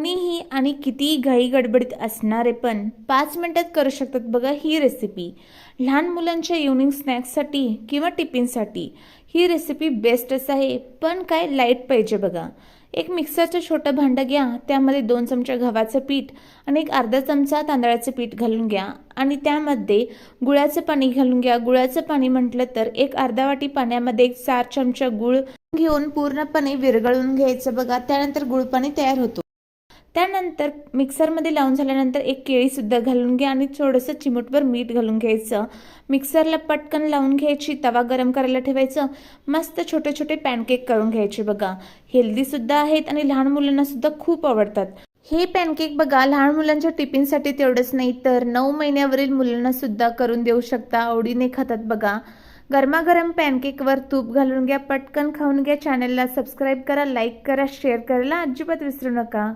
कोणीही आणि कितीही घाई गडबडीत असणारे पण 5 मिनिटात करू शकतात बघा ही रेसिपी। लहान मुलांच्या इव्हनिंग स्नॅक्ससाठी किंवा टिफिनसाठी ही रेसिपी बेस्टच आहे, पण काय लाईट पाहिजे बघा। एक मिक्सरचं छोटं भांडं घ्या, त्यामध्ये 2 चमचे गव्हाचं पीठ आणि एक अर्धा चमचा तांदळाचं पीठ घालून घ्या आणि त्यामध्ये गुळाचं पाणी घालून घ्या। गुळाचं पाणी म्हटलं तर एक अर्धा वाटी पाण्यामध्ये 4 चमचा गुळ घेऊन पूर्णपणे विरघळून घ्यायचं बघा। त्यानंतर गुळपाणी तयार होतो। त्यानंतर मिक्सरमध्ये लावून झाल्यानंतर एक केळी सुद्धा घालून घ्या आणि थोडंसं चिमूटभर मीठ घालून घ्यायचं। मिक्सरला पटकन लावून घ्यायची, तवा गरम करायला ठेवायचं। मस्त छोटे छोटे पॅनकेक करून घ्यायचे बघा। हेल्दी सुद्धा आहेत आणि लहान मुलांना सुद्धा खूप आवडतात। हे पॅनकेक बघा लहान मुलांच्या टिफिनसाठी तेवढंच नाही तर 9 महिन्यावरील मुलांना सुद्धा करून देऊ शकता, आवडीने खातात बघा। गरमागरम पॅनकेकवर तूप घालून घ्या, पटकन खाऊन घ्या। चॅनलला सबस्क्राईब करा, लाईक करा, शेअर करायला अजिबात विसरू नका।